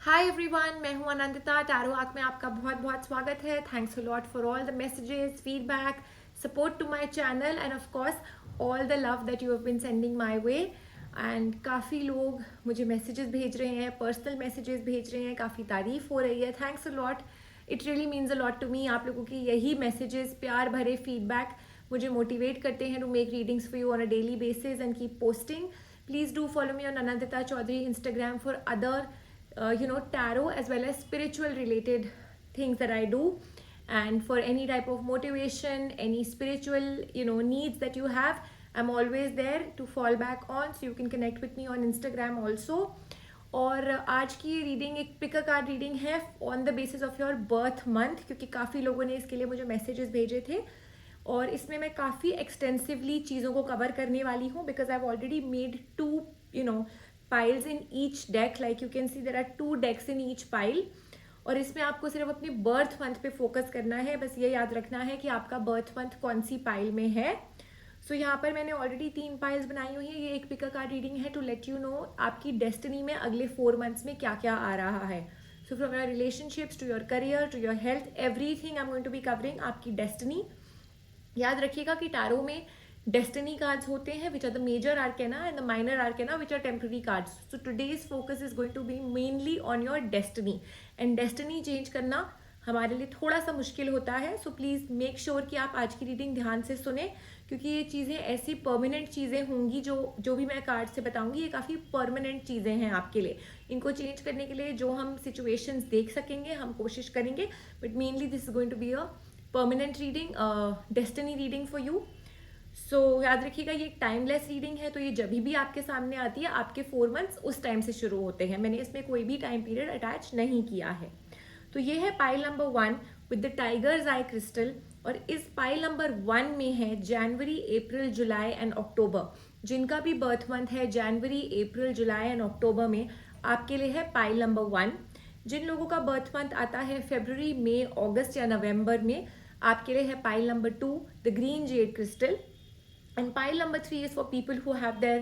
Hi everyone, मैं हूं Anandita. Tarot arc में आपका बहुत बहुत स्वागत है। Thanks a lot for all the messages, feedback, support to my channel and of course all the love that you have been sending my way. And काफ़ी लोग मुझे मैसेजेस भेज रहे हैं, पर्सनल मैसेजेस भेज रहे हैं, काफ़ी तारीफ हो रही है। Thanks a lot, it really means a lot to me. आप लोगों की यही मैसेजेस, प्यार भरे फीडबैक मुझे मोटिवेट करते हैं to make readings for you on a daily basis and keep posting. Please do follow me on Anandita Chaudhary Instagram for other tarot as well as spiritual related things that I do, and for any type of motivation, any spiritual needs that you have, I'm always there to fall back on, so you can connect with me on Instagram also. और आज की reading एक pick a card reading है on the basis of your birth month, क्योंकि काफ़ी लोगों ने इसके लिए मुझे मैसेजेस भेजे थे और इसमें मैं काफ़ी एक्सटेंसिवली चीज़ों को कवर करने वाली हूँ because I have already made two piles in each deck. Like you can see there are 2 decks in each pile, और इसमें आपको सिर्फ अपनी बर्थ मंथ पे फोकस करना है. बस ये याद रखना है कि आपका बर्थ मंथ कौन सी पाइल में है. सो यहाँ पर मैंने ऑलरेडी 3 पाइल्स बनाई हुई है. ये एक पिक अ कार्ड रीडिंग है टू लेट यू नो आपकी डेस्टिनी में अगले 4 मंथ्स में क्या क्या आ रहा है. So from your relationships to your career to your health, everything I am going to be covering आपकी डेस्टिनी. याद रखिएगा कि टैरो में डेस्टिनी कार्ड्स होते हैं which are the major arcana and the minor arcana which are temporary cards. So today's focus is going to be mainly on your destiny, and destiny change करना हमारे लिए थोड़ा सा मुश्किल होता है. सो प्लीज़ मेक श्योर कि आप आज की रीडिंग ध्यान से सुने, क्योंकि ये चीज़ें ऐसी परमानेंट चीज़ें होंगी जो भी मैं कार्ड से बताऊंगी ये काफ़ी परमानेंट चीज़ें हैं आपके लिए. इनको चेंज करने के लिए जो हम सिचुएशंस देख सकेंगे हम कोशिश करेंगे, but mainly this is going to be a permanent reading, destiny reading for you. So याद रखिएगा ये एक टाइमलेस रीडिंग है, तो ये जब भी आपके सामने आती है आपके 4 मंथ्स उस टाइम से शुरू होते हैं. मैंने इसमें कोई भी टाइम पीरियड अटैच नहीं किया है. तो ये है pile number 1 with the tigers I crystal, और इस पाइल नंबर 1 में है जनवरी, अप्रैल, जुलाई एंड अक्टूबर. जिनका भी बर्थ मंथ है जनवरी, अप्रैल, जुलाई एंड अक्टूबर में, आपके लिए है पाइल नंबर 1. जिन लोगों का बर्थ मंथ आता है फरवरी, मई, अगस्त या नवंबर में, आपके लिए है pile number 2 the green Z crystal. And pile number 3 is for people who have their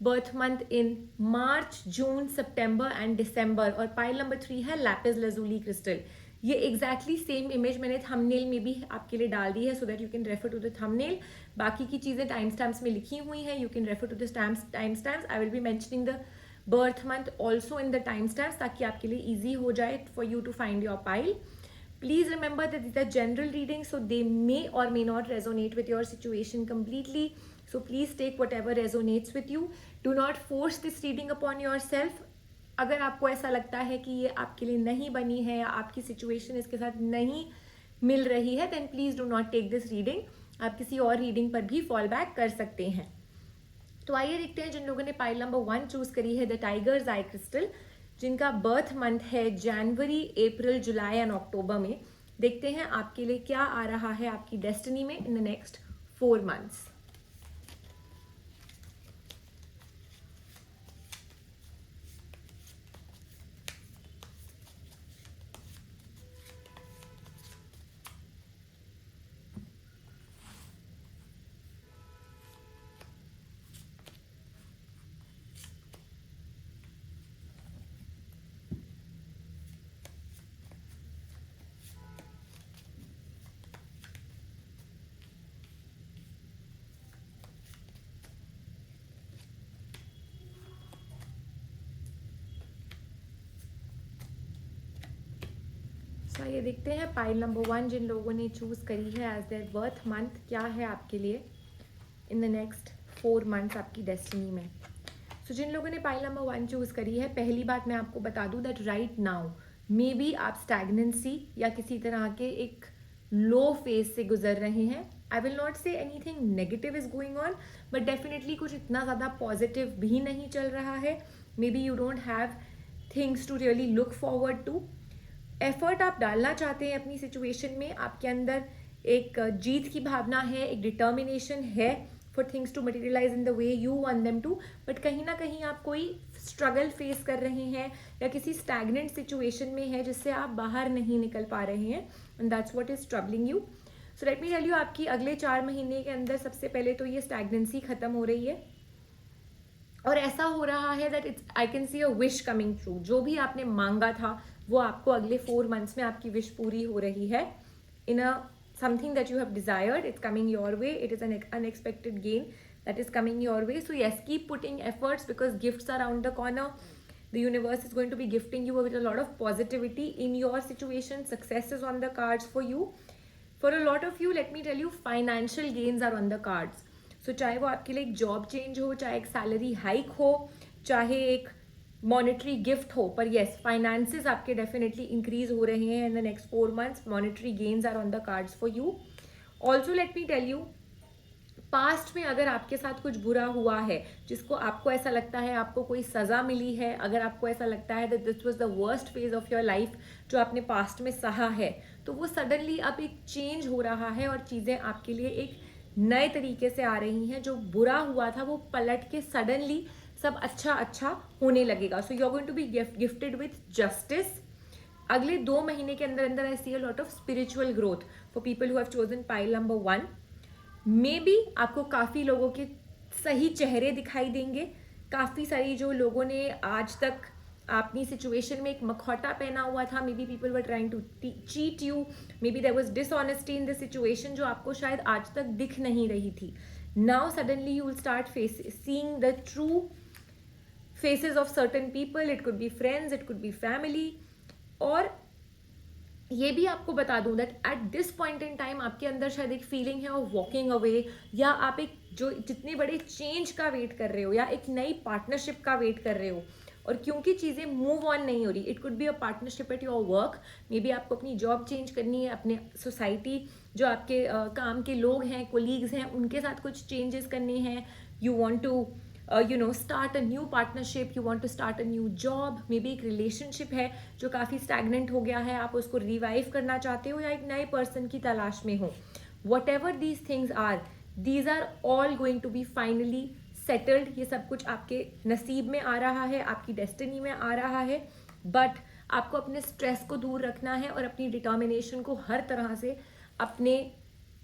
birth month in March, June, September and December. और pile number 3 है lapis lazuli crystal. ये exactly same image मैंने thumbnail में भी आपके लिए डाल दी है, so that you can refer to the thumbnail. बाकी की चीज़ें टाइम स्टैम्प्स में लिखी हुई हैं. You can refer to the time stamps. I will be mentioning the birth month also in the time stamps, ताकि आपके लिए easy हो जाए for you to find your pile. Please remember that these are general readings, so they may or may not resonate with your situation completely. So please take whatever resonates with you. Do not force this reading upon yourself. अगर आपको ऐसा लगता है कि ये आपके लिए नहीं बनी है या आपकी सिचुएशन इसके साथ नहीं मिल रही है, then please do not take this reading. आप किसी और रीडिंग पर भी फॉल बैक कर सकते हैं. तो आइए देखते हैं जिन लोगों ने पाइल नंबर 1 चूज करी है द टाइगर्स आई क्रिस्टल, जिनका बर्थ मंथ है जनवरी, अप्रैल, जुलाई एंड अक्टूबर में. देखते हैं आपके लिए क्या आ रहा है आपकी डेस्टिनी में इन द नेक्स्ट 4 मंथ्स. ये देखते हैं पाइल नंबर 1 जिन लोगों ने चूज करी है एज देयर बर्थ मंथ, क्या है आपके लिए इन द नेक्स्ट 4 मंथ्स आपकी डेस्टिनी में. सो जिन लोगों ने पाइल नंबर 1 चूज करी है, पहली बात मैं आपको बता दूं that right now may be आप स्टैग्नेंसी या किसी तरह के एक लो फेज से गुजर रहे हैं. I will not say anything negative is going on, but definitely कुछ इतना ज़्यादा पॉजिटिव भी नहीं चल रहा है. Maybe you don't have things to really look forward to. Effort आप डालना चाहते हैं अपनी सिचुएशन में, आपके अंदर एक जीत की भावना है, एक डिटर्मिनेशन है for things to materialise in the way you want them to, but कहीं ना कहीं आप कोई स्ट्रगल फेस कर रहे हैं या किसी स्टैग्नेंट सिचुएशन में है जिससे आप बाहर नहीं निकल पा रहे हैं, and that's what is troubling you. So let me tell you, आपकी अगले 4 महीने के अंदर सबसे पहले तो ये स्टैग्नेंसी खत्म हो रही है. और ऐसा हो रहा है that it's I can see a wish coming true. जो भी आपने मांगा था वो आपको अगले 4 months में आपकी विश पूरी हो रही है. इन अ something that you have desired, it's coming your way. It is an unexpected gain that is coming your way. So yes, keep putting efforts because gifts are around the corner. The universe is going to be gifting you with a lot of positivity in your situation. Success is on the cards for you. For a lot of you, let me tell you, financial gains are on the cards. So चाहे वो आपके लिए एक job change हो, चाहे एक salary hike हो, चाहे एक मॉनेटरी गिफ्ट हो, पर येस फाइनेंसेस आपके डेफिनेटली इंक्रीज हो रहे हैं in the next 4 months. Monetary gains are on the cards for you. Also let me tell you, past में अगर आपके साथ कुछ बुरा हुआ है, जिसको आपको ऐसा लगता है आपको कोई सज़ा मिली है, अगर आपको ऐसा लगता है that this was the worst phase of your life जो आपने पास्ट में सहा है, तो वो सडनली अब एक चेंज हो रहा है और चीज़ें आपके लिए एक नए तरीके से आ रही हैं. जो बुरा हुआ था वो पलट के सडनली सब अच्छा अच्छा होने लगेगा. So you are going to be gifted with justice. अगले 2 महीने के अंदर अंदर I see a lot of spiritual growth for people who have chosen pile number 1. Maybe आपको काफ़ी लोगों के सही चेहरे दिखाई देंगे. काफ़ी सारी जो लोगों ने आज तक अपनी सिचुएशन में एक मखौटा पहना हुआ था, maybe people were trying to cheat you, maybe there was dishonesty in the situation जो आपको शायद आज तक दिख नहीं रही थी. Now suddenly you will start seeing the true faces of certain people. It could be friends, it could be family. और ये भी आपको बता दूं that at this point in time आपके अंदर शायद एक फीलिंग है ऑफ वॉकिंग अवे, या आप एक जो जितने बड़े चेंज का वेट कर रहे हो या एक नई पार्टनरशिप का वेट कर रहे हो, और क्योंकि चीज़ें मूव ऑन नहीं हो रही, it could be a partnership at your work. May be आपको अपनी जॉब चेंज करनी है, अपने सोसाइटी जो आपके काम के लोग हैं, कोलीग्स हैं, उनके साथ कुछ चेंजेस करने हैं. You want to start a new partnership, you want to start a new job. May be एक रिलेशनशिप है जो काफ़ी स्टैगनेंट हो गया है, आप उसको रिवाइव करना चाहते हो या एक नए पर्सन की तलाश में हो. Whatever these things are, these are all going to be finally settled. ये सब कुछ आपके नसीब में आ रहा है, आपकी डेस्टिनी में आ रहा है. बट आपको अपने स्ट्रेस को दूर रखना है और अपनी डिटर्मिनेशन को हर तरह से अपने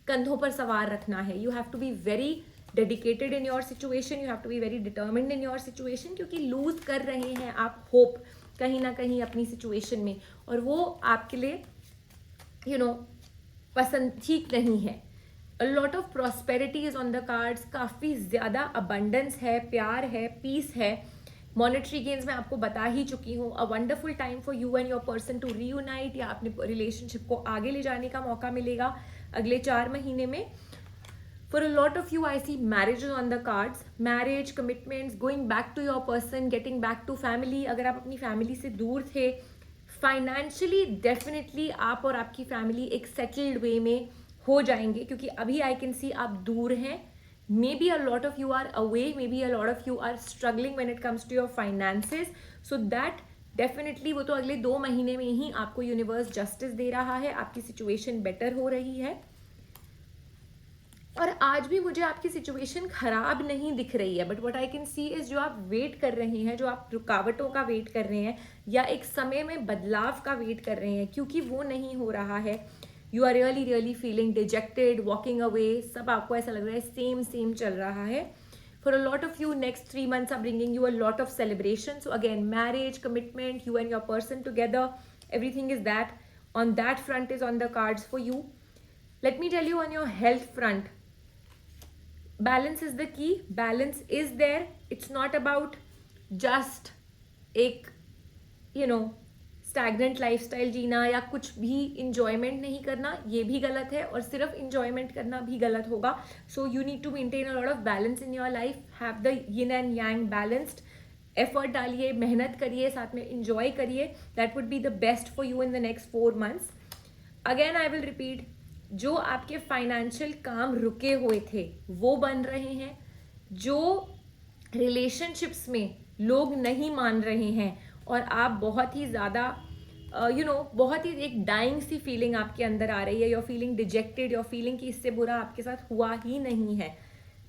कंधों पर सवार रखना है. You have to be very dedicated in your situation, you have to be very determined in your situation, क्योंकि लूज कर रहे हैं आप होप कहीं ना कहीं अपनी सिचुएशन में, और वो आपके लिए पसंद ठीक नहीं है. अ lot of prosperity is on the cards. काफ़ी ज़्यादा अबंडेंस है, प्यार है, पीस है. मॉनेटरी गेन्स मैं आपको बता ही चुकी हूँ. A wonderful time for you and your person to reunite, या अपने रिलेशनशिप को आगे ले जाने का मौका मिलेगा अगले 4 महीने में. For a lot of you, I see marriages on the cards. Marriage, commitments, going back to your person, getting back to family. अगर आप अपनी फैमिली से दूर थे, फाइनेंशियली डेफिनेटली आप और आपकी फैमिली एक सेटल्ड वे में हो जाएंगे, क्योंकि अभी आई कैन सी आप दूर हैं. Maybe a lot of you are away, maybe a lot of you are struggling when it comes to your finances. So that definitely वो तो अगले 2 महीने में ही आपको यूनिवर्स जस्टिस दे रहा है. आपकी सिचुएशन बेटर हो रही है, और आज भी मुझे आपकी सिचुएशन खराब नहीं दिख रही है. But what I can see is जो आप वेट कर रहे हैं, जो आप रुकावटों का वेट कर रहे हैं, या एक समय में बदलाव का वेट कर रहे हैं, क्योंकि वो नहीं हो रहा है. You are really really feeling dejected, walking away, सब आपको ऐसा लग रहा है सेम सेम चल रहा है. For a lot of you next 3 months are bringing you a lot of celebration. So again marriage, commitment, you and your person together, everything is that on that front is on the cards for you. Let me tell you, on your health front, balance is the key. Balance is there. It's not about just एक stagnant lifestyle जीना या कुछ भी enjoyment नहीं करना, ये भी गलत है, और सिर्फ इंजॉयमेंट करना भी गलत होगा. So you need to maintain a lot of balance in your life. Have the yin and yang balanced. Effort डालिए, मेहनत करिए, साथ में इंजॉय करिए. That would be the best for you in the next 4 months. Again I will repeat, जो आपके financial काम रुके हुए थे वो बन रहे हैं. जो रिलेशनशिप्स में लोग नहीं मान रहे हैं और आप बहुत ही ज़्यादा बहुत ही एक डाइंग सी फीलिंग आपके अंदर आ रही है, your feeling dejected, your feeling कि इससे बुरा आपके साथ हुआ ही नहीं है,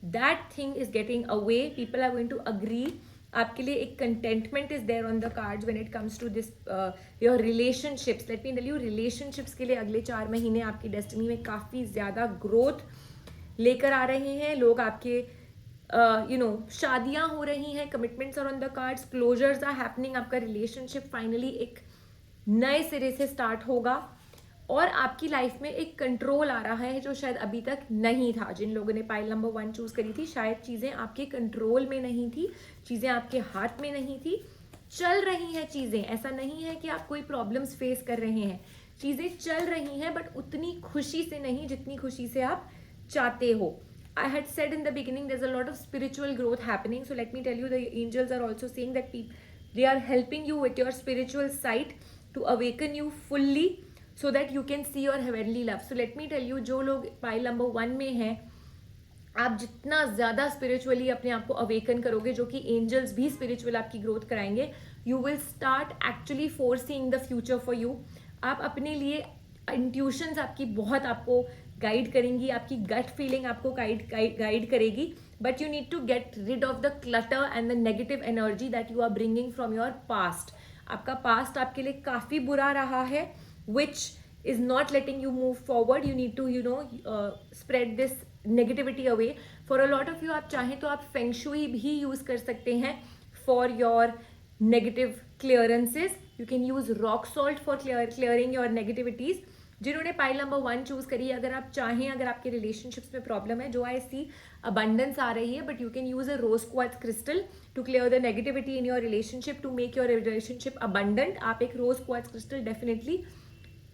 that thing is getting away. People are going to agree. आपके लिए एक contentment is there on the cards when it comes to this your relationships. Let me tell you, relationships के लिए अगले 4 महीने आपकी डेस्टिनी में काफ़ी ज़्यादा ग्रोथ लेकर आ रहे हैं. लोग आपके शादियां हो रही हैं, commitments are on the cards, closures are happening, आपका रिलेशनशिप फाइनली एक नए सिरे से स्टार्ट होगा और आपकी लाइफ में एक कंट्रोल आ रहा है जो शायद अभी तक नहीं था। जिन लोगों ने पाइल नंबर 1 चूज करी थी, शायद चीजें आपके कंट्रोल में नहीं थी, चीजें आपके हाथ में नहीं थी। चल रही हैं चीजें, ऐसा नहीं है कि आप कोई प्रॉब्लम्स फेस कर रहे हैं, चीजें चल रही हैं बट उतनी खुशी से नहीं जितनी खुशी से आप चाहते हो। I had said in the beginning there's a lot of spiritual growth happening. So let me tell you, the angels are also saying that they are helping you with your spiritual sight to awaken you fully so that you can see your heavenly love. So let me tell you, जो लोग pile number 1 में हैं, आप जितना ज़्यादा spiritually अपने आप को अवेकन करोगे, जो कि एंजल्स भी स्पिरिचुअल आपकी ग्रोथ कराएंगे, you will start actually foreseeing the future for you. आप अपने लिए इंट्यूशंस आपकी बहुत आपको गाइड करेंगी, आपकी गट फीलिंग आपको गाइड करेगी, but you need to get rid of the clutter and the negative energy that you are bringing from your past. आपका पास्ट आपके लिए काफ़ी बुरा रहा है, विच is not letting you move forward. You need to spread this negativity away. For a lot of you, आप चाहें तो आप फेंग शुई भी यूज कर सकते हैं for your negative clearances. You can use rock salt for clearing your negativities. जिन्होंने pile number 1 choose करी, अगर आप चाहें, अगर आपके रिलेशनशिप्स में प्रॉब्लम है, जो आई सी अबंडेंस आ रही है, but you can use a rose quartz crystal to clear the negativity in your relationship, to make your relationship abundant. आप एक rose quartz crystal definitely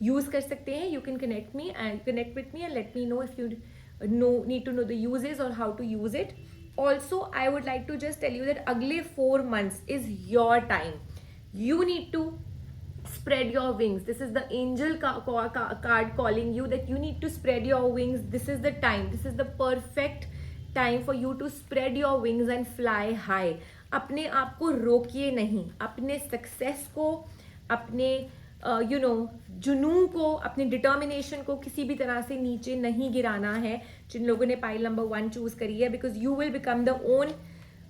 use कर सकते हैं। You can connect with me and let me know if you need to know the usages और how to use it. Also I would like to just tell you that अगले 4 months is your time. You need to spread your wings. This is the angel card calling you that you need to spread your wings. This is the time, this is the perfect time for you to spread your wings and fly high. अपने आप को रोकिए नहीं, अपने success को, अपने जुनून को, अपने डिटर्मिनेशन को किसी भी तरह से नीचे नहीं गिराना है। जिन लोगों ने पाइल नंबर 1 चूज करी है, because you will become the own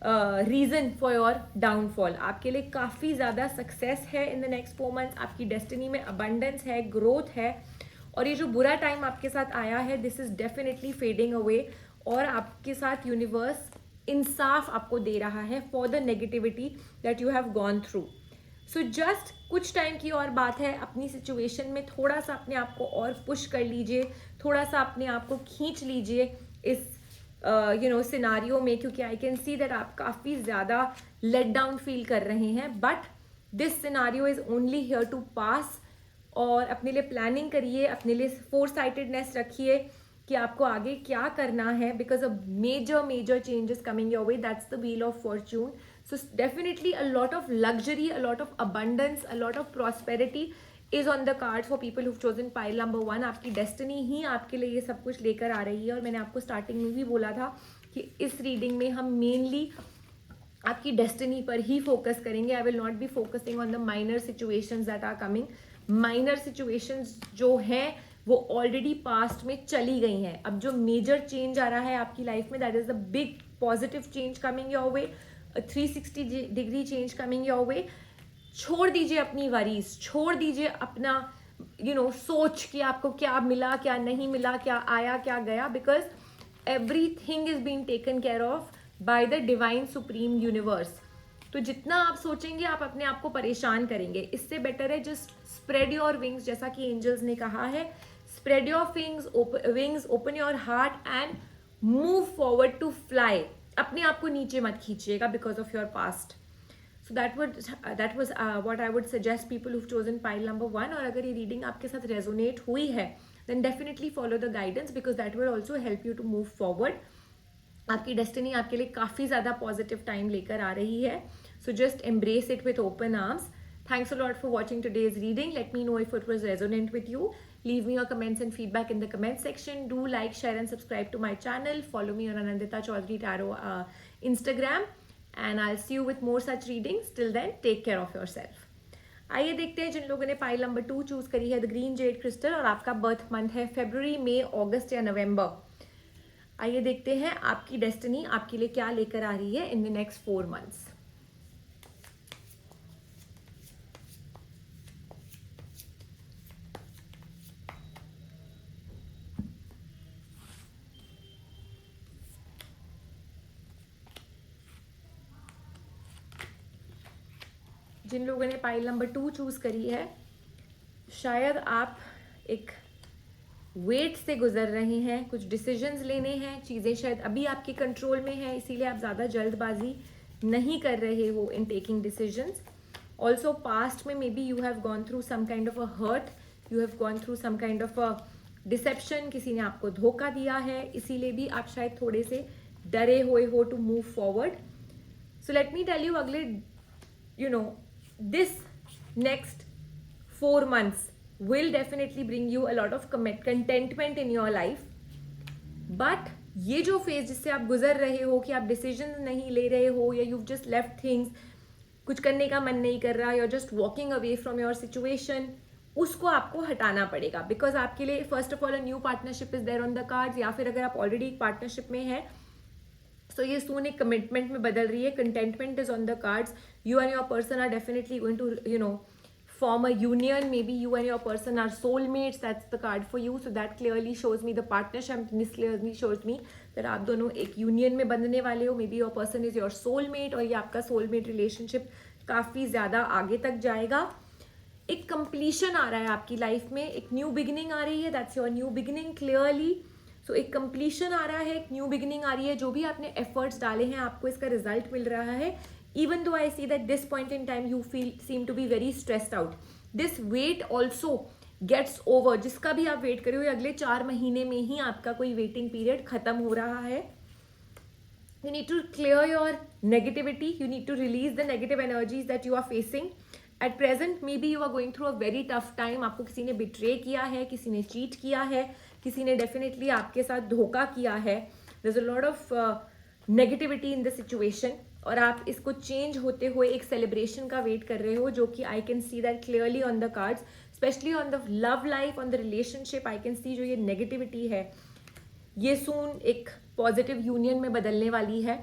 reason for your downfall. आपके लिए काफ़ी ज़्यादा सक्सेस है इन द नेक्स्ट 4 months, आपकी डेस्टिनी में अबंडेंस है, ग्रोथ है, और ये जो बुरा टाइम आपके साथ आया है, this is definitely fading away, और आपके साथ यूनिवर्स इंसाफ आपको दे रहा है for the negativity that you have gone through. So just कुछ टाइम की और बात है, अपनी सिचुएशन में थोड़ा सा अपने आप को और पुश कर लीजिए, थोड़ा सा अपने आप को खींच लीजिए इस सिनारियो में, क्योंकि आई कैन सी दैट आप काफ़ी ज़्यादा लेट डाउन फील कर रहे हैं, but this scenario is only here to pass. और अपने लिए प्लानिंग करिए, अपने लिए फोरसाइटेडनेस रखिए कि आपको आगे क्या करना है, because a major changes coming your way, that's the wheel of fortune. So definitely a lot of luxury, a lot of abundance, a lot of prosperity is on the cards for people who chosen pile number 1। आपकी destiny ही आपके लिए ये सब कुछ लेकर आ रही है, और मैंने आपको स्टार्टिंग में भी बोला था कि इस रीडिंग में हम मेनली आपकी डेस्टिनी पर ही फोकस करेंगे। I will not be focusing on the minor situations that are coming. Minor situations जो हैं वो ऑलरेडी पास्ट में चली गई हैं। अब जो मेजर चेंज आ रहा है आपकी लाइफ में, that is the big positive change coming your way, 360 degree change coming your वे। छोड़ दीजिए अपनी वरीज, छोड़ दीजिए अपना सोच कि आपको क्या मिला, क्या नहीं मिला, क्या आया, क्या गया, because everything is being taken care of by the divine supreme universe. तो जितना आप सोचेंगे आप अपने आप को परेशान करेंगे। इससे बेटर है जस्ट स्प्रेड योर विंग्स, जैसा कि एंजल्स ने कहा है, spread your wings, open your heart and move forward to fly. अपने आप को नीचे मत खींचिएगा because of your past. So that was what I would suggest people who've chosen pile number 1. और अगर ये reading आपके साथ resonate हुई है, then definitely follow the guidance, because that will also help you to move forward. आपकी destiny आपके लिए काफ़ी ज़्यादा positive time लेकर आ रही है, so just embrace it with open arms. Thanks a lot for watching today's reading. Let me know if it was resonant with you. Leave me your comments and feedback in the comment section. Do like, share and subscribe to my channel. Follow me on Anandita Chaudhary Tarot Instagram. And I'll see you with more such readings. Till then, take care of yourself. आइए देखते हैं जिन लोगों ने pile number 2 choose करी है, the green Z crystal, और आपका birth month है फरवरी, मई, अगस्त या नवंबर। आइए देखते हैं आपकी डेस्टिनी आपके लिए क्या लेकर आ रही है इन द नेक्स्ट 4 months। जिन लोगों ने पाइल नंबर 2 चूज करी है, शायद आप एक वेट से गुजर रहे हैं, कुछ डिसीजंस लेने हैं, चीज़ें शायद अभी आपके कंट्रोल में है, इसीलिए आप ज़्यादा जल्दबाजी नहीं कर रहे हो in taking decisions. Also past में maybe you have gone through some kind of a hurt, you have gone through some kind of a deception, किसी ने आपको धोखा दिया है, इसीलिए भी आप शायद थोड़े से डरे हुए हो to move forward. So let me tell you, अगले this next 4 months will definitely bring you a lot of contentment in your life. But ये जो फेज जिससे आप गुजर रहे हो कि आप डिसीजन नहीं ले रहे हो, या you've just left things, कुछ करने का मन नहीं कर रहा, you're just walking away from your situation, उसको आपको हटाना पड़ेगा. बिकॉज आपके लिए first of all a new partnership is there on the cards, या फिर अगर आप ऑलरेडी एक पार्टनरशिप में है सो ये सून एक कमिटमेंट में बदल रही है. Contentment is on the cards. You and your person are definitely going to form a union. Maybe you and your person are soulmates. That's the card for you. So that clearly shows me the partnership. This clearly shows me that आप दोनों एक union में बंधने वाले हो. Maybe your person is your soulmate, और ये आपका soulmate relationship काफ़ी ज़्यादा आगे तक जाएगा. एक कंप्लीशन आ रहा है आपकी लाइफ में, एक न्यू बिगिनिंग आ रही है. That's your new beginning clearly. So एक कंप्लीशन आ रहा है, एक न्यू बिगिनिंग आ रही है. जो भी आपने एफर्ट्स डाले हैं आपको इसका रिजल्ट मिल रहा है. Even though I see that this point in time you seem to be very stressed out, this wait also gets over. जिसका भी आप वेट कर रहे हो, अगले 4 महीने में ही आपका कोई वेटिंग पीरियड खत्म हो रहा है. You need to clear your negativity. You need to release the negative energies that you are facing. At present, maybe you are going through a very tough time. आपको किसी ने betray किया है, किसी ने cheat किया है, किसी ने definitely आपके साथ धोखा किया है. There's a lot of negativity in the situation. और आप इसको चेंज होते हुए एक सेलिब्रेशन का वेट कर रहे हो, जो कि I can see that clearly on the cards, specially on the love life, on the relationship. I can see जो ये नेगेटिविटी है ये सून एक पॉजिटिव यूनियन में बदलने वाली है.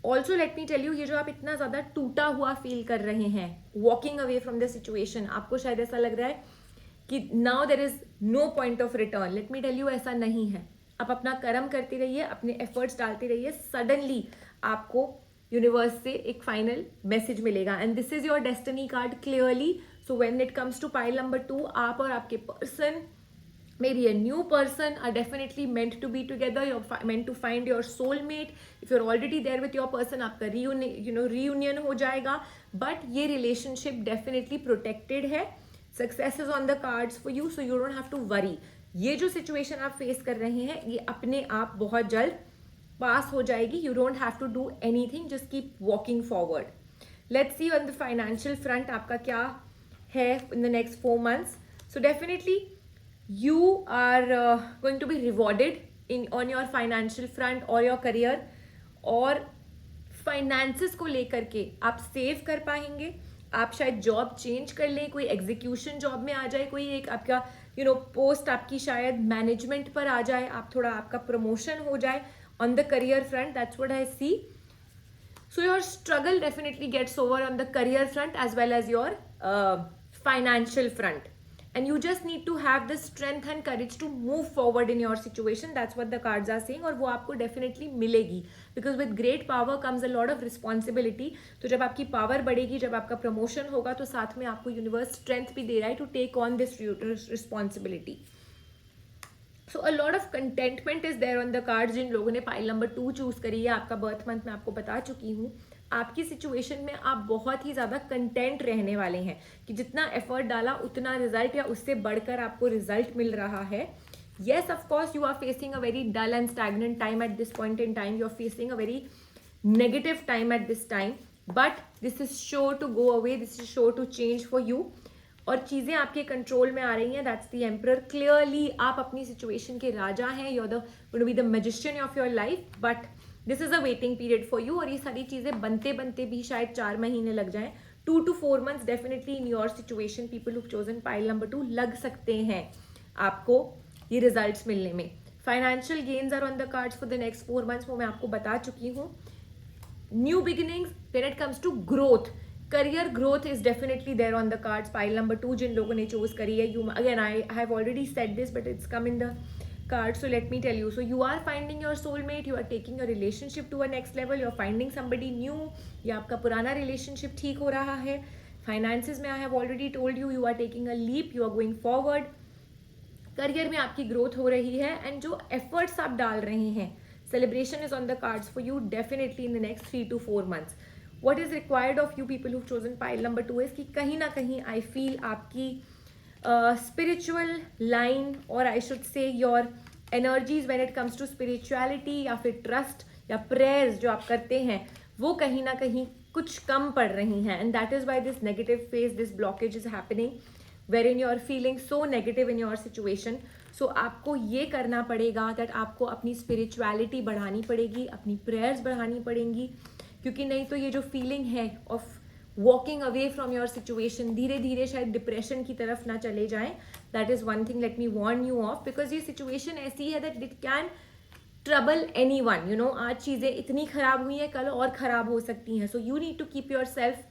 Also let me tell you, ये जो आप इतना ज़्यादा टूटा हुआ फील कर रहे हैं, walking away from the situation, आपको शायद ऐसा लग रहा है कि now there is no point of return. Let me tell you, ऐसा नहीं है. आप अपना कर्म करते रहिए, अपने एफर्ट्स डालते रहिए. सडनली आपको यूनिवर्स से एक फाइनल मैसेज मिलेगा. And this is your destiny card clearly. So when it comes to pile number 2, आप और आपके person, maybe a new person, are definitely meant to be together. You're meant to find your soulmate. If you are already there with your person, आपका reunion हो जाएगा. But ये relationship definitely protected है. Success is on the cards for you, so you don't have to worry. ये जो situation आप face कर रहे हैं ये अपने आप बहुत जल्द पास हो जाएगी. You don't have to do anything, just keep walking forward. Let's see on the financial front आपका क्या है in the next 4 months. So definitely you are going to be rewarded in on your financial front और your career. और finances को लेकर के आप save कर पाएंगे. आप शायद जॉब चेंज कर लें, कोई एग्जीक्यूशन जॉब में आ जाए, कोई एक आपका पोस्ट आपकी शायद मैनेजमेंट पर आ जाए, आप थोड़ा आपका प्रमोशन हो जाए. On the career front, that's what I see. So your struggle definitely gets over on the career front as well as your financial front. And you just need to have the strength and courage to move forward in your situation. That's what the cards are saying. और वो आपको definitely मिलेगी. Because with great power comes a lot of responsibility. तो जब आपकी power बढ़ेगी, जब आपका promotion होगा, तो साथ में आपको universe strength भी दे रहा है to take on this responsibility. So a lot of contentment is there on the cards. जिन लोगों ने पाइल नंबर 2 चूज करी है, आपका बर्थ मंथ मैं आपको बता चुकी हूँ. आपकी सिचुएशन में आप बहुत ही ज़्यादा कंटेंट रहने वाले हैं कि जितना एफर्ट डाला उतना रिजल्ट या उससे बढ़कर आपको रिजल्ट मिल रहा है. Yes, of course you are facing a very dull and stagnant time at this point in time. You are facing a very negative time at this time, but this is sure to go away. This is sure to change for you. और चीज़ें आपके control में आ रही हैं. That's the emperor. Clearly आप अपनी situation के राजा हैं. You are going to be the magician of your life. But this is a waiting period for you. और ये सारी चीज़ें बनते बनते भी शायद 4 महीने लग जाएं. 2 to 4 months definitely in your situation, people who chosen pile number 2, लग सकते हैं आपको ये रिजल्ट्स मिलने में. Financial gains are on the cards for the next 4 months, वो मैं आपको बता चुकी हूँ. New beginnings when it comes to growth, career growth is definitely there on the cards. Pile number 2 जिन लोगों ने चूज करी है, you again I have already said this but it's come in the card. So let me tell you. So you are finding your soulmate, you are taking your relationship to a next level, you are finding somebody new, या आपका पुराना relationship ठीक हो रहा है. Finances में I have already told you, you are taking a leap, you are going forward. Career में आपकी ग्रोथ हो रही है एंड जो एफर्ट्स आप डाल रहे हैं, celebration is on the cards for you definitely in the next 3 to 4 months. What is required of you people who've chosen pile number 2 is कि कहीं ना कहीं I feel आपकी spiritual line or I should say your energies when it comes to spirituality या फिर trust या prayers जो आप करते हैं वो कहीं ना कहीं कुछ कम पड़ रही हैं, and that is why this negative phase, this blockage is happening wherein you are feeling so negative in your situation. So आपको ये करना पड़ेगा that आपको अपनी spirituality बढ़ानी पड़ेगी, अपनी prayers बढ़ानी पड़ेंगी, क्योंकि नहीं तो ये जो feeling है of walking away from your situation धीरे धीरे शायद depression की तरफ ना चले जाएं. That is one thing let me warn you of, because ये situation ऐसी है that it can trouble anyone, you know. आज चीज़ें इतनी ख़राब हुई हैं, कल और ख़राब हो सकती हैं. So you need to keep yourself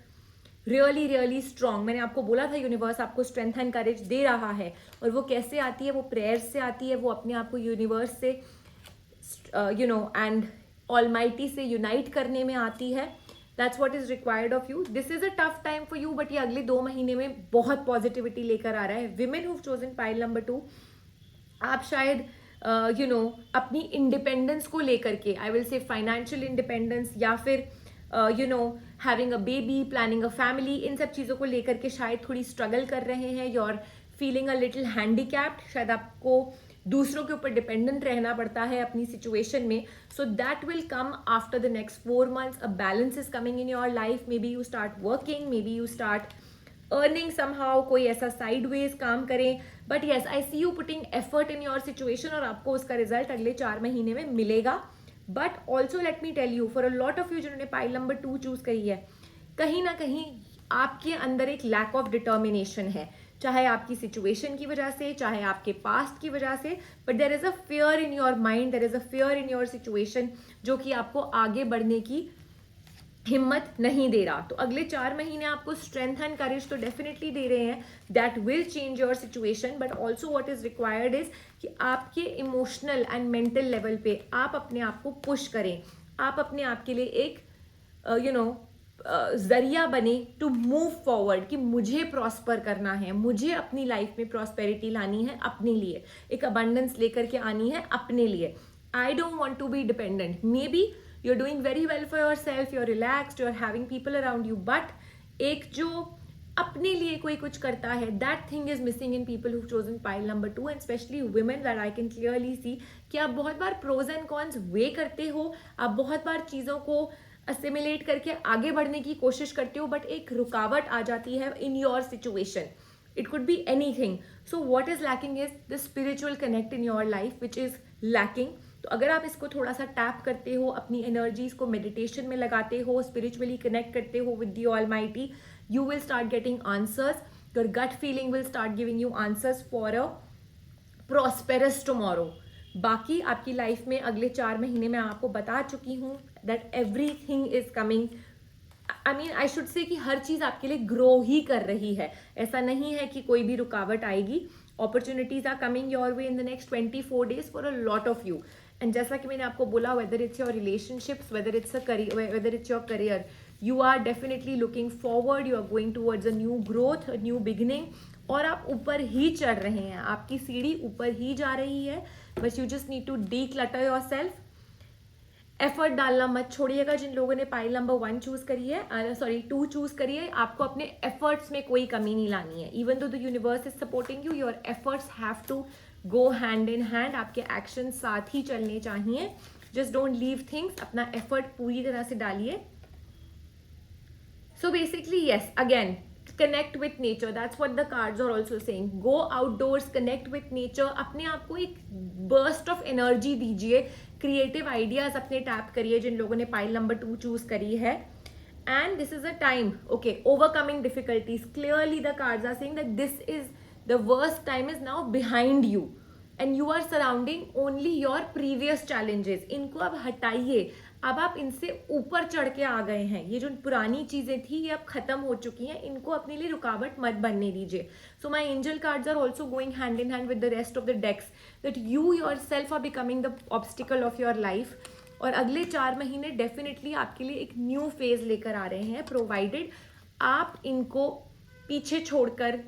really really strong. मैंने आपको बोला था यूनिवर्स आपको स्ट्रेंथ एंड करेज दे रहा है, और वो कैसे आती है, वो प्रेयर्स से आती है, वो अपने आप को यूनिवर्स से यू नो एंड ऑलमाइटी से यूनाइट करने में आती है. That's what is required of you. This is a tough time for you, but ये अगले 2 महीने में बहुत पॉजिटिविटी लेकर आ रहा है. Women who chosen pile number 2, आप शायद यू नो अपनी इंडिपेंडेंस को लेकर के, I will say financial independence या फिर you know having a baby, planning a family, इन सब चीज़ों को लेकर के शायद थोड़ी स्ट्रगल कर रहे हैं. You are feeling a little handicapped. शायद आपको दूसरों के ऊपर डिपेंडेंट रहना पड़ता है अपनी सिचुएशन में. So that will come after the next 4 months. A balance is coming in your life. Maybe you start working, maybe you start earning somehow, कोई ऐसा साइडवेज काम करें. But yes, I see you putting effort in your situation, और आपको उसका result अगले 4 महीने में मिलेगा. But also let me tell you, for a lot of you जिन्होंने पाइल नंबर 2 चूज करी है, कहीं ना कहीं आपके अंदर एक लैक ऑफ डिटर्मिनेशन है, चाहे आपकी सिचुएशन की वजह से, चाहे आपके पास्ट की वजह से. But there is a fear in your mind, there is a fear in your situation जो कि आपको आगे बढ़ने की हिम्मत नहीं दे रहा. तो अगले 4 महीने आपको स्ट्रेंथ एंड करेज तो डेफिनेटली दे रहे हैं, that will change your situation. But also what is required is कि आपके इमोशनल एंड मेंटल लेवल पे आप अपने आप को पुश करें, आप अपने आप के लिए एक यू नो जरिया बने टू मूव फॉरवर्ड, कि मुझे प्रॉस्पर करना है, मुझे अपनी लाइफ में प्रॉस्पेरिटी लानी है अपने लिए, एक अबंडेंस लेकर के आनी है अपने लिए. I don't want to be dependent. Maybe you're doing very well for yourself, you're relaxed, you're having people around you, but एक जो अपने लिए कोई कुछ करता है, that thing is missing in people who've chosen pile number 2, and especially women, that I can clearly see कि आप बहुत बार pros and cons weigh करते हो, आप बहुत बार चीज़ों को assimilate करके आगे बढ़ने की कोशिश करते हो, but एक रुकावट आ जाती है in your situation. It could be anything. So what is lacking is the spiritual connect in your life, which is lacking. तो अगर आप इसको थोड़ा सा टैप करते हो, अपनी एनर्जीज को मेडिटेशन में लगाते हो, स्पिरिचुअली कनेक्ट करते हो with the almighty, you will start getting answers. Your gut feeling will start giving you answers for a prosperous tomorrow. बाकी आपकी लाइफ में अगले 4 महीने में आपको बता चुकी हूँ that everything is coming. I mean I should say कि हर चीज़ आपके लिए ग्रो ही कर रही है. ऐसा नहीं है कि कोई भी रुकावट आएगी. Opportunities are coming your way in the next 24 days for a lot of you. And जैसा कि मैंने आपको बोला, whether it's your relationships, whether it's whether it's your career, you are definitely looking forward, you are going towards a new growth, a new beginning, और आप ऊपर ही चढ़ रहे हैं, आपकी सीढ़ी ऊपर ही जा रही है. बस you just need to declutter yourself. Effort डालना मत छोड़िएगा. जिन लोगों ने पाइल नंबर 1 चूज करी है, सॉरी 2 चूज करी है, आपको अपने एफर्ट्स में कोई कमी नहीं लानी है. Even though the universe is supporting you, your efforts have to go hand in hand. आपके एक्शन साथ ही चलने चाहिए. Just don't leave things. अपना एफर्ट पूरी तरह से डालिए. So basically yes, again connect with nature, that's what the cards are also saying. Go outdoors, connect with nature. अपने आप को एक burst of energy दीजिए. क्रिएटिव आइडियाज अपने टैप करिए जिन लोगों ने पाइल नंबर 2 चूज करी है. And this is a time, okay, overcoming difficulties. Clearly the cards are saying that this is the worst time is now behind you, and you are surrounding only your previous challenges. इनको अब हटाइए. अब आप इनसे ऊपर चढ़ के आ गए हैं. ये जो पुरानी चीजें थी ये अब खत्म हो चुकी हैं. इनको अपने लिए रुकावट मत बनने दीजिए. So my angel cards are also going hand in hand with the rest of the decks that you yourself are becoming the obstacle of your life. और अगले 4 महीने डेफिनेटली आपके लिए एक न्यू फेज लेकर आ रहे हैं, प्रोवाइडेड आप इनको पीछे छोड़कर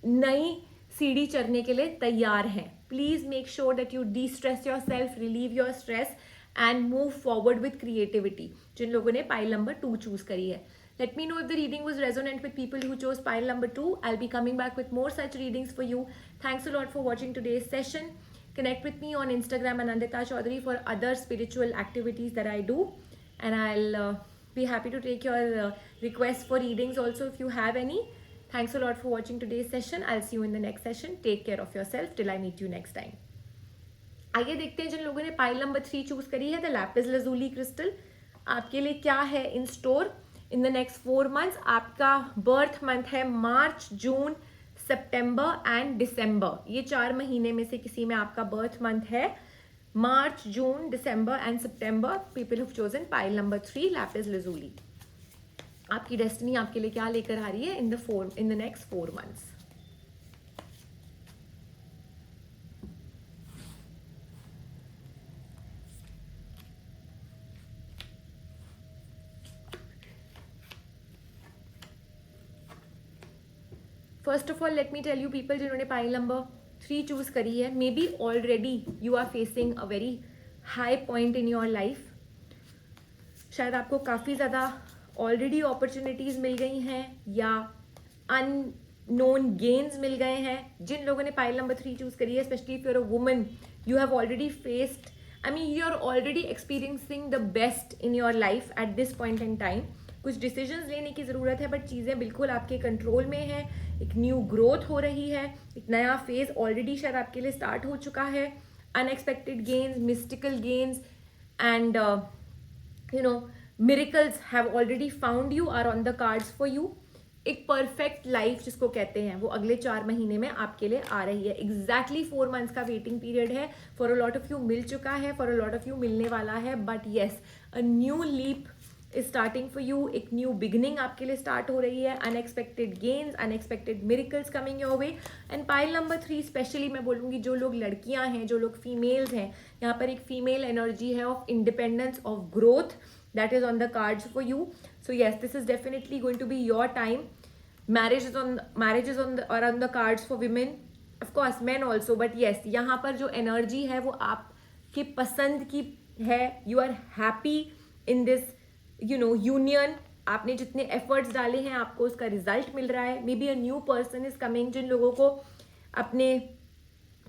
नई सीढ़ी चढ़ने के लिए तैयार हैं. Please make sure that you destress yourself, relieve your stress and move forward with creativity. जिन लोगों ने पाइल नंबर 2 चूज करी है, let me know if the reading was resonant with people who chose pile number 2. I'll be coming back with more such readings for you. Thanks a lot for watching today's session. Connect with me on Instagram Anandita Chaudhary for other spiritual activities that I do, and I'll be happy to take your requests for readings also if you have any. Thanks a lot for watching today's session. I'll see you in the next session. Take care of yourself till I meet you next time. आइए देखते हैं जिन लोगों ने pile number 3 choose करी है, the Lapis lazuli crystal आपके लिए क्या है इन store in the next 4 months. आपका बर्थ मंथ है मार्च, जून, सितंबर एंड दिसंबर. ये 4 महीने में से किसी में आपका बर्थ मंथ है मार्च, जून, दिसंबर एंड सितंबर. People who chosen pile number 3 lapis lazuli. आपकी डेस्टिनी आपके लिए क्या लेकर आ रही है in the next 4 months. First of all let me tell you people जिन्होंने पाइल नंबर 3 चूज करी है, maybe already you are facing a very high point in your life. शायद आपको काफ़ी ज़्यादा ऑलरेडी अपॉर्चुनिटीज़ मिल गई हैं या अननोन गेन्स मिल गए हैं. जिन लोगों ने पाइल नंबर 3 चूज करी है, specially if you are a woman, you have already faced, I mean you are already experiencing the best in your life at this point in time. कुछ decisions लेने की ज़रूरत है, बट चीज़ें बिल्कुल आपके कंट्रोल में है. एक न्यू ग्रोथ हो रही है, एक नया फेज ऑलरेडी शायद आपके लिए स्टार्ट हो चुका है. Unexpected gains, mystical gains and you know miracles have already found you, are on the cards for you. एक परफेक्ट लाइफ जिसको कहते हैं वो अगले 4 महीने में आपके लिए आ रही है. एग्जैक्टली 4 months का वेटिंग पीरियड है. For a lot of you मिल चुका है, for a lot of you मिलने वाला है, but yes a new leap is starting for you. एक न्यू बिगनिंग आपके लिए स्टार्ट हो रही है. Unexpected gains, unexpected miracles coming your way. And pile number 3 specially मैं बोलूँगी जो लोग लड़कियां हैं, जो लोग फीमेल्स हैं, यहाँ पर एक फीमेल एनर्जी है of independence, of growth, that is on the cards for you. So yes, this is definitely going to be your time. Marriage is on the cards for women, of course men also, but yes, यहाँ पर जो energy है वो आपकी पसंद की है. You are happy in this union. आपने जितने efforts डाले हैं आपको उसका result मिल रहा है. Maybe a new person is coming. जिन लोगों को अपने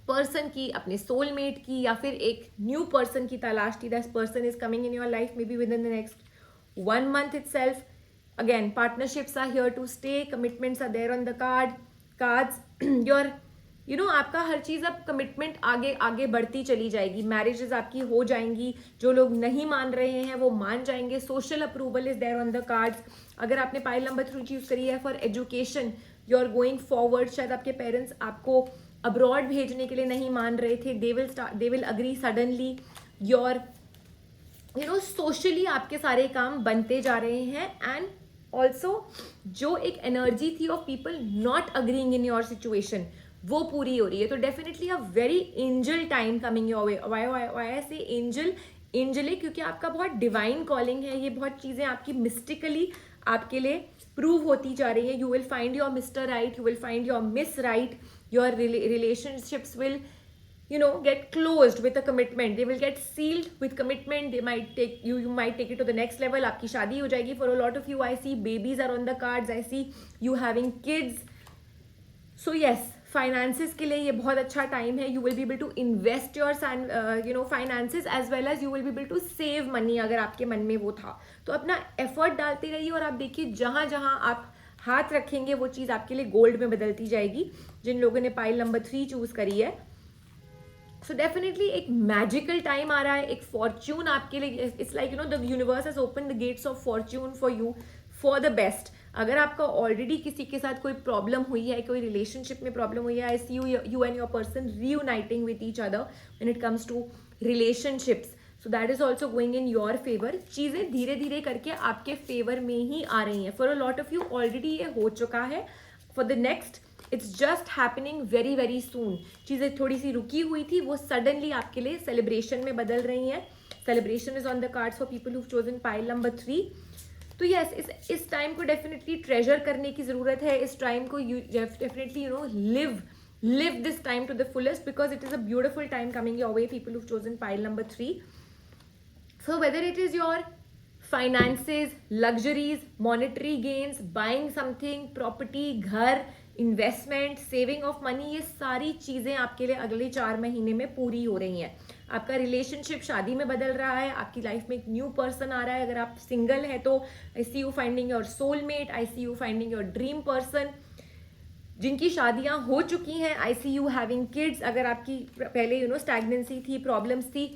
पर्सन की, अपने सोलमेट की या फिर एक न्यू पर्सन की तलाश थी, that person is coming in your life maybe within the next 1 month itself. Again partnerships are here to stay, commitments are there on the cards. Your आपका हर चीज़ अब कमिटमेंट आगे आगे बढ़ती चली जाएगी. मैरिजेस आपकी हो जाएंगी. जो लोग नहीं मान रहे हैं वो मान जाएंगे. Social approval is there on the cards. अगर आपने पाइल नंबर 3 चूज करी है for education, you are going forward. शायद आपके पेरेंट्स आपको अब्रॉड भेजने के लिए नहीं मान रहे थे. They will agree suddenly. Your socially आपके सारे काम बनते जा रहे हैं. एंड ऑल्सो जो एक एनर्जी थी of people not agreeing in your situation वो पूरी हो रही है. तो definitely a very angel time coming your way. Why say angelic, क्योंकि आपका बहुत डिवाइन कॉलिंग है. ये बहुत चीज़ें आपकी मिस्टिकली आपके लिए प्रूव होती जा रही है. You will find your mister right, you will find your miss right. Your relationships will get closed with a commitment. They will get sealed with commitment. They might take you might take it to the next level. आपकी शादी हो जाएगी. For a lot of you, I see babies are on the cards. I see you having kids. So yes, finances के लिए ये बहुत अच्छा time है. You will be able to invest your finances as well as you will be able to save money अगर आपके मन में वो था. तो अपना effort डालते रहिए और आप देखिए जहाँ जहाँ आप हाथ रखेंगे वो चीज़ आपके लिए गोल्ड में बदलती जाएगी. जिन लोगों ने पाइल नंबर 3 चूज करी है, सो डेफिनेटली एक मैजिकल टाइम आ रहा है. एक फॉर्च्यून आपके लिए, it's like the universe has open the gates of Fortune for you for the best. अगर आपका ऑलरेडी किसी के साथ कोई प्रॉब्लम हुई है, कोई रिलेशनशिप में प्रॉब्लम हुई है, I see you and your person reuniting with each other when it comes to relationships. So that is also going in your favour. चीज़ें धीरे धीरे करके आपके फेवर में ही आ रही हैं. For a lot of you already ये हो चुका है. For the next it's just happening very very soon. चीज़ें थोड़ी सी रुकी हुई थी, वो सडनली आपके लिए सेलिब्रेशन में बदल रही हैं. Celebration is on the cards for people who chosen pile number 3. तो यस, इस टाइम को डेफिनेटली ट्रेजर करने की ज़रूरत है. इस टाइम को you definitely live this time to the fullest, because it is a beautiful time coming your way, people who've chosen pile number 3. So whether it is your finances, luxuries, monetary gains, buying something, property, घर, investment, saving of money, ये सारी चीज़ें आपके लिए अगले 4 महीने में पूरी हो रही हैं. आपका रिलेशनशिप शादी में बदल रहा है, आपकी लाइफ में एक न्यू पर्सन आ रहा है. अगर आप सिंगल है तो I see you finding your soulmate, I see you finding your dream person. जिनकी शादियां हो चुकी हैं, I see you having kids. अगर आपकी पहले स्टैग्नेंसी थी, प्रॉब्लम्स थी,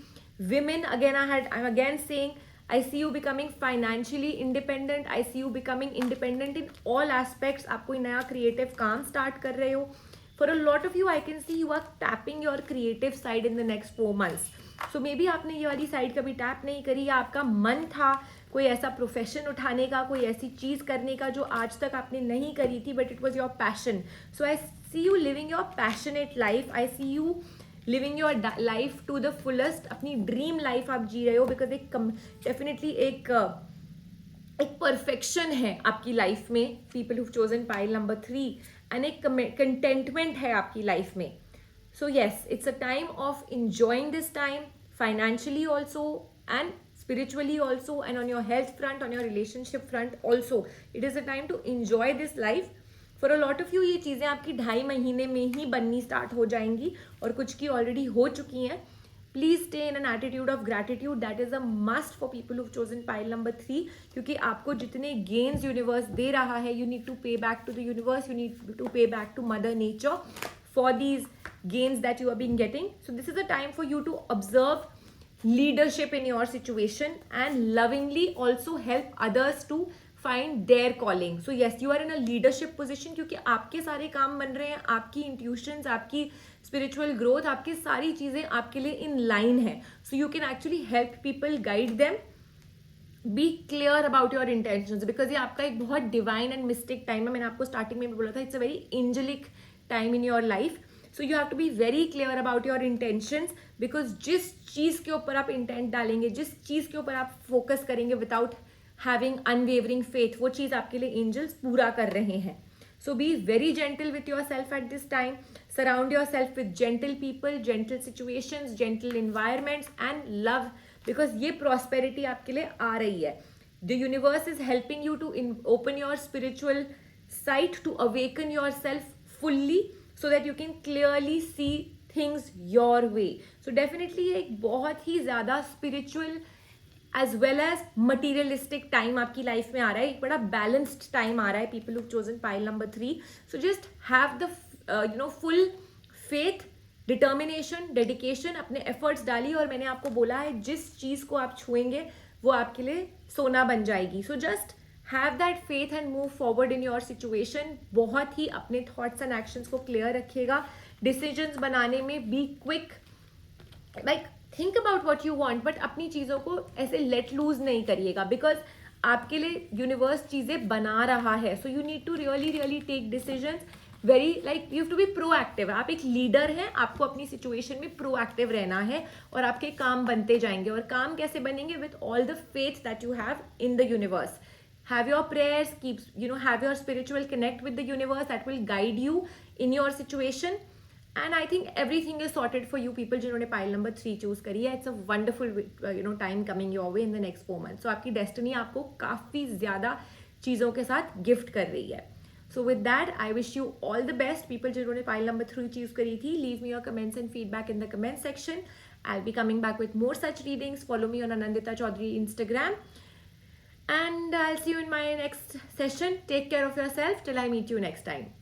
women, again I am again saying, I see you becoming financially independent. I see you becoming independent in all aspects. आप कोई नया creative काम start कर रहे हो. For a lot of you, I can see you are tapping your creative side in the next 4 months. So maybe आपने ये वाली side कभी tap नहीं करी, या आपका मन था कोई ऐसा profession उठाने का, कोई ऐसी चीज़ करने का जो आज तक आपने नहीं करी थी, but it was your passion. So I see you living your passionate life. I see you living your life to the fullest. अपनी ड्रीम लाइफ आप जी रहे हो, बिकॉज एक डेफिनेटली एक परफेक्शन है आपकी लाइफ में, people who chosen pile number 3, and एक कंटेंटमेंट है आपकी लाइफ में. So yes, it's a time of enjoying this time, financially also and spiritually also, and on your health front, on your relationship front also. It is a time to enjoy this life. For a lot of you ये चीज़ें आपकी 2.5 महीने में ही बननी start हो जाएंगी, और कुछ की ऑलरेडी हो चुकी हैं. Please stay in an attitude of gratitude. That is a must for people who chosen pile number 3, क्योंकि आपको जितने गेन्स यूनिवर्स दे रहा है, you need to pay back to the universe, you need to pay back to mother nature for these gains that you are being getting. So this is a time for you to observe leadership in your situation and lovingly also help others to find their calling. So yes, you are in a leadership position, क्योंकि आपके सारे काम बन रहे हैं, आपकी intuitions, आपकी spiritual growth, आपकी सारी चीज़ें आपके लिए in line है. So you can actually help people, guide them. Be clear about your intentions, because ये आपका एक बहुत divine and mystic time है. मैंने आपको starting में भी बोला था, it's a very angelic time in your life. So you have to be very clear about your intentions, because जिस चीज़ के ऊपर आप इंटेंट डालेंगे, जिस चीज़ के ऊपर आप फोकस करेंगे विदाउट हैविंग अनवेवरिंग फेथ, वो चीज़ आपके लिए एंजल्स पूरा कर रहे हैं. So be very gentle with yourself at this time. Surround yourself with gentle people, gentle situations, gentle environments and love, because ये प्रॉस्पेरिटी आपके लिए आ रही है. The universe is helping you to open your spiritual sight, to awaken yourself fully, so that you can clearly see things your way. So definitely ये एक बहुत ही ज़्यादा spiritual as well as materialistic time आपकी life में आ रहा है. एक बड़ा balanced time आ रहा है, people who've chosen pile number 3. So just have the full faith, determination, dedication, अपने efforts डालिए. और मैंने आपको बोला है, जिस चीज़ को आप छुएंगे वो आपके लिए सोना बन जाएगी. So just have that faith and move forward in your situation. बहुत ही अपने थॉट्स एंड एक्शंस को क्लियर रखिएगा. डिसीजंस बनाने में be quick, like think about what you want, but अपनी चीज़ों को ऐसे लेट लूज नहीं करिएगा, बिकॉज आपके लिए यूनिवर्स चीज़ें बना रहा है. So you need to really take decisions very, like you have to be proactive. आप एक लीडर हैं, आपको अपनी सिचुएशन में प्रोएक्टिव रहना है, और आपके काम बनते जाएंगे. और काम कैसे बनेंगे? With all the faith that you have in the universe. Have your prayers, have your spiritual connect with the universe that will guide you in your situation. And I think everything is sorted for you people जिन्होंने pile number 3 choose करी है. It's a wonderful time coming your way in the next 4 months. So आपकी destiny आपको काफ़ी ज़्यादा चीज़ों के साथ gift कर रही है. So with that, I wish you all the best. People जिन्होंने pile number 3 choose करी थी, leave me your comments and feedback in the comment section. I'll be coming back with more such readings. Follow me on Anandita Chaudhary Instagram. And I'll see you in my next session. Take care of yourself till I meet you next time.